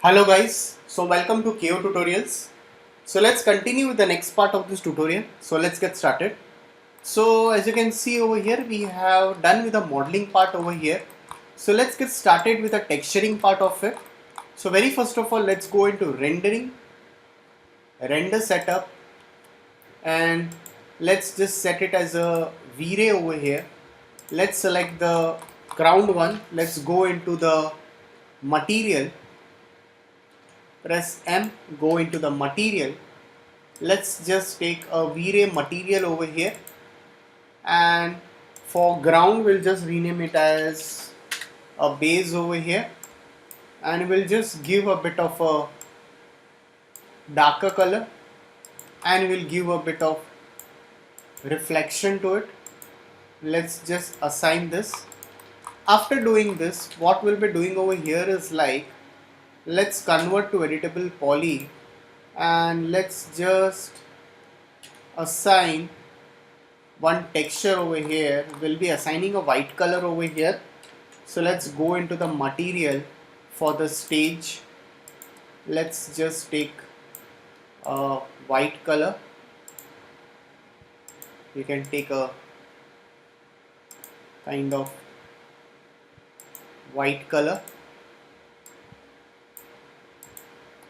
Hello guys, so welcome to KO Tutorials. So let's continue with the next part of this tutorial. So let's get started. So as you can see over here, we have done with the modeling part over here. So let's get started with the texturing part of it. So very first of all, let's go into rendering, render setup, and let's just set it as a V-Ray over here. Let's select the ground one. Let's go into the material, press M, go into the material. Let's just take a V-Ray material over here, and for ground we'll just rename it as a base over here, and we'll just give a bit of a darker color, and we'll give a bit of reflection to it. Let's just assign this. After doing this, what we'll be doing over here is like, let's convert to editable poly, and let's just assign one texture over here. We'll be assigning a white color over here. So let's go into the material for the stage. Let's just take a white color. You can take a kind of white color,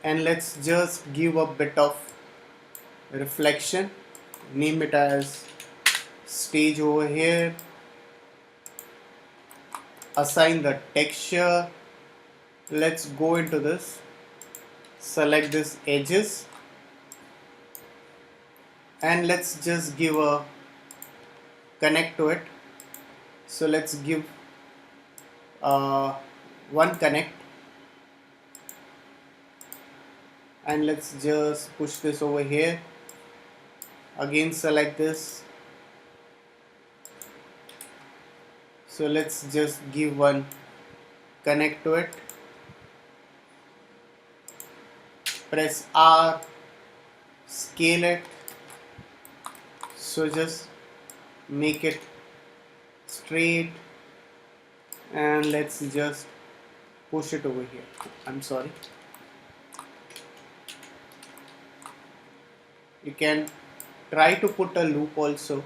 and let's just give a bit of reflection. Name it as stage over here. Assign the texture. Let's go into this, select this edges, and let's just give a connect to it. So let's give one connect, and let's just push this over here. Again select this. So let's just give one connect to it. Press R, scale it. So just make it straight, and let's just push it over here. I'm sorry. You can try to put a loop also.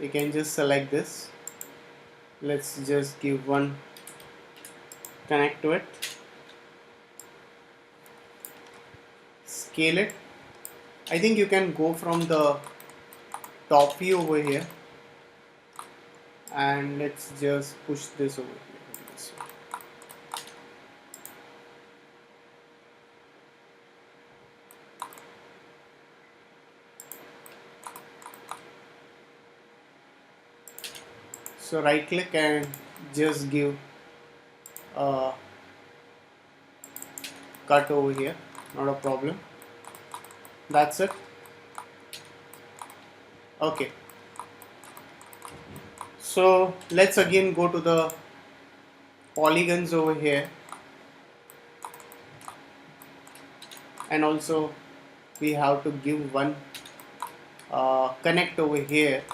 You can just select this. Let's just give one connect to it. Scale it. I think you can go from the top view over here, and let's just push this over here. This way. So right click and just give a cut over here, not a problem. That's it. Okay. So let's again go to the polygons over here, and also we have to give one connect over here.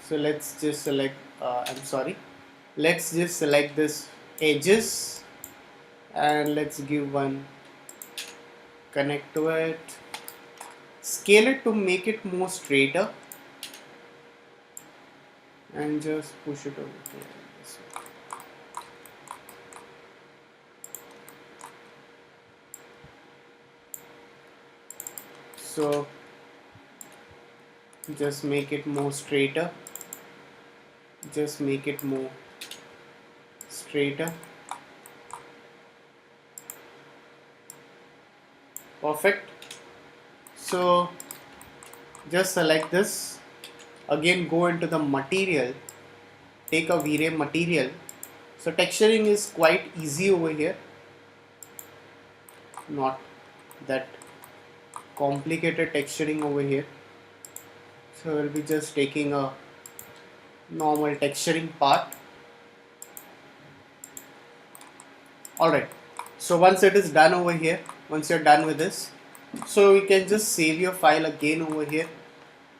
So let's just select let's just select this edges, and let's give one connect to it. Scale it to make it more straighter, and just push it over here this way. So just make it more straighter. Just make it more straighter. Perfect. So just select this. Again go into the material. Take a V-Ray material. So texturing is quite easy over here. Not that complicated texturing over here. So we'll be just taking a normal texturing part. Alright, so once it is done over here, once you're done with this, so you can just save your file again over here.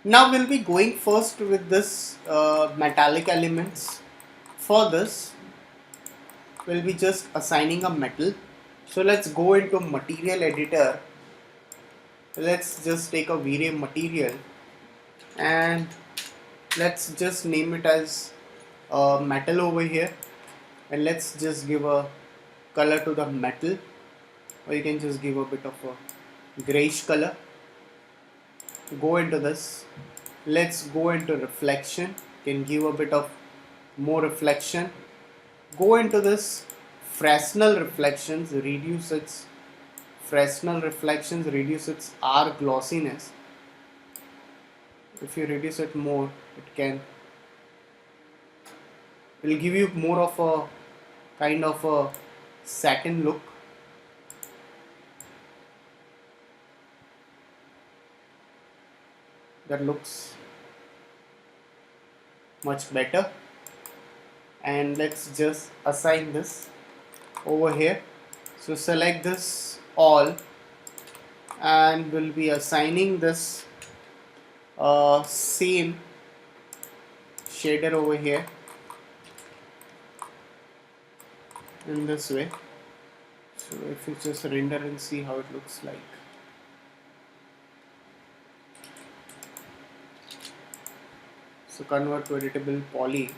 Now we'll be going first with this metallic elements. For this, we'll be just assigning a metal. So let's go into material editor. Let's just take a V-Ray material and let's just name it as metal over here, and let's just give a color to the metal, or you can just give a bit of a grayish color. Go into this, let's go into reflection, can give a bit of more reflection. Go into this Fresnel reflections, reduce its R glossiness. If you reduce it more, it will give you more of a kind of a satin look. That looks much better. And let's just assign this over here. So select this all, and we'll be assigning this same shader over here in this way. So if you just render and see how it looks like. So convert to editable poly.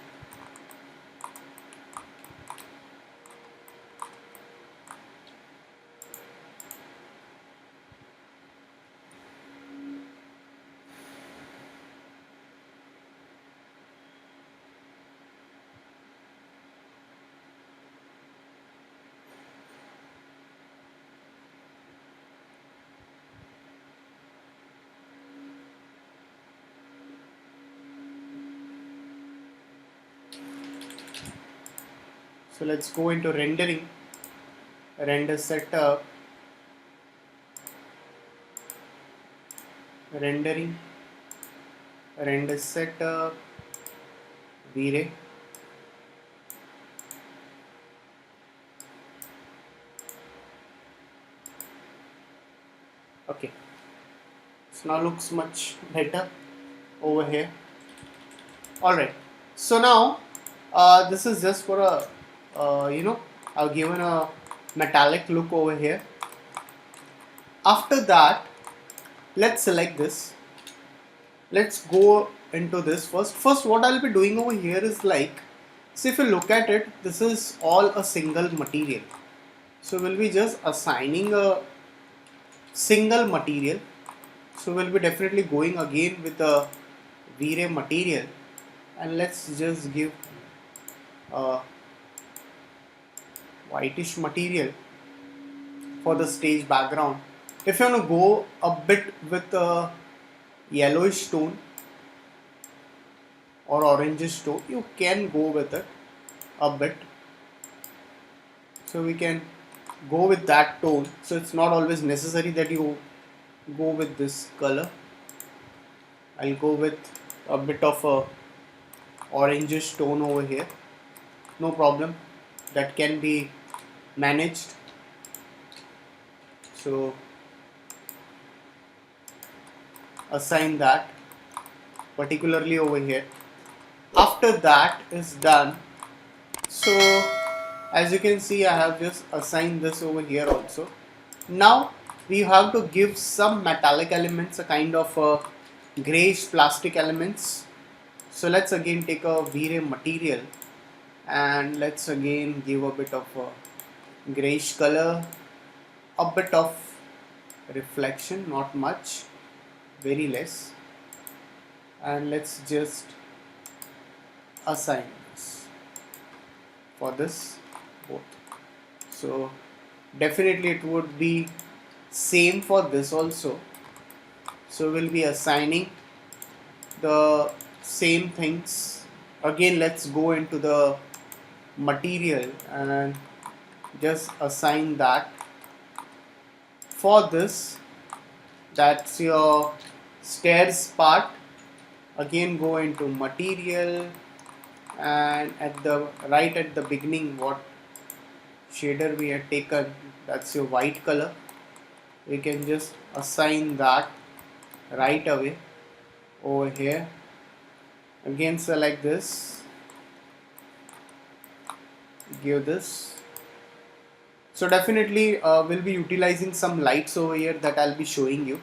So let's go into rendering, render setup, rendering, render setup, V-Ray. Okay, so now looks much better over here. Alright, so now this is just for a I've given a metallic look over here. After that, let's select this. Let's go into this first. What I'll be doing over here is like, so if you look at it, this is all a single material. So we'll be just assigning a single material. So we'll be definitely going again with the V-Ray material, and let's just give a whitish material for the stage background. If you want to go a bit with a yellowish tone or orangish tone, you can go with it a bit. So we can go with that tone. So it's not always necessary that you go with this color. I'll go with a bit of a orangish tone over here. No problem, that can be managed. So assign that particularly over here. After that is done, so as you can see, I have just assigned this over here also. Now we have to give some metallic elements, a kind of grayish plastic elements. So let's again take a V-Ray material and let's again give a bit of a grayish color, a bit of reflection, not much, very less, and let's just assign this for this both. So definitely it would be same for this also. So we'll be assigning the same things. Again, let's go into the material and just assign that. For this, that's your stairs part. Again, go into material, and at the beginning, what shader we had taken, that's your white color. We can just assign that right away over here. Again, select this, give this. So definitely we'll be utilizing some lights over here that I'll be showing you.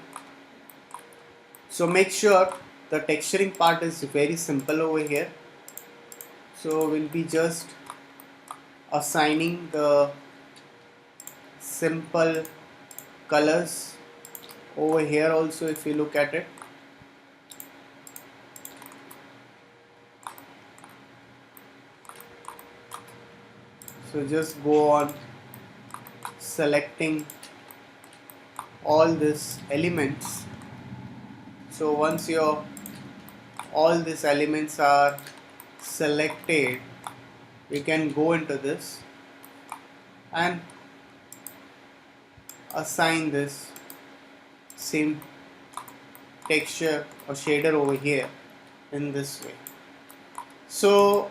So make sure the texturing part is very simple over here. So we'll be just assigning the simple colors over here also. If you look at it, so just go on selecting all these elements. So once your all these elements are selected, we can go into this and assign this same texture or shader over here in this way. So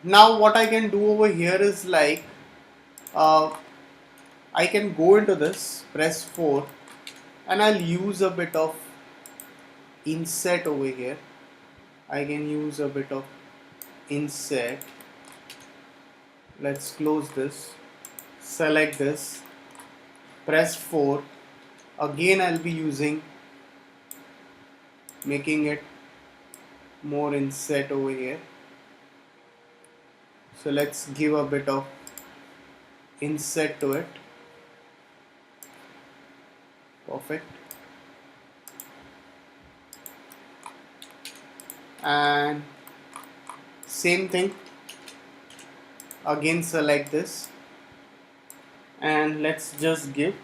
now what I can do over here is like I can go into this, press 4, and I'll use a bit of inset over here. I can use a bit of inset. Let's close this, select this, press 4. Again I'll be using, making it more inset over here. So let's give a bit of inset to it. Perfect. And same thing, again select this and let's just give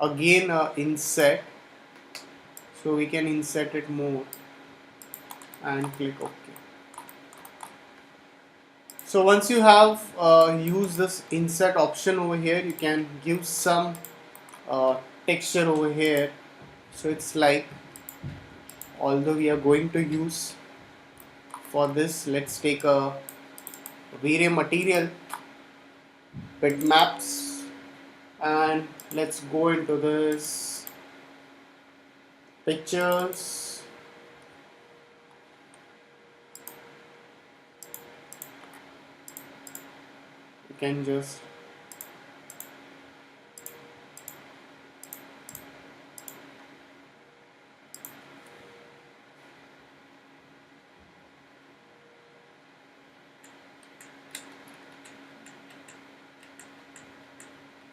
again a inset, so we can inset it more and click OK. So once you have used this inset option over here, you can give some texture over here. So it's like, although we are going to use for this, let's take a V-Ray material, bitmaps, and let's go into this pictures. You can just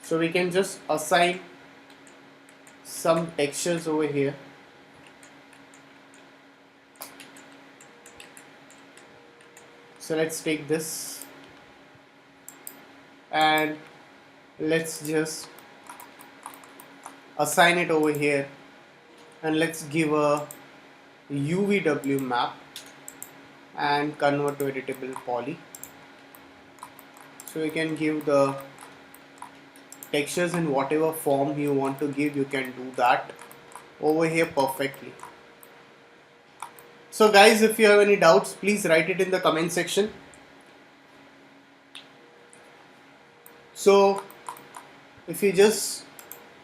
so we can just assign some textures over here. So let's take this and let's just assign it over here, and let's give a UVW map and convert to editable poly. So you can give the textures in whatever form you want to give, you can do that over here perfectly. So guys, if you have any doubts, please write it in the comment section. So if you just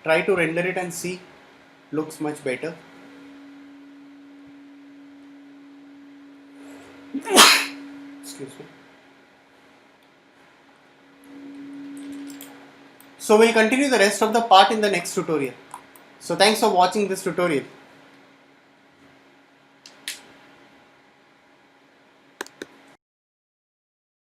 try to render it and see, looks much better. Excuse me. So we'll continue the rest of the part in the next tutorial. So thanks for watching this tutorial.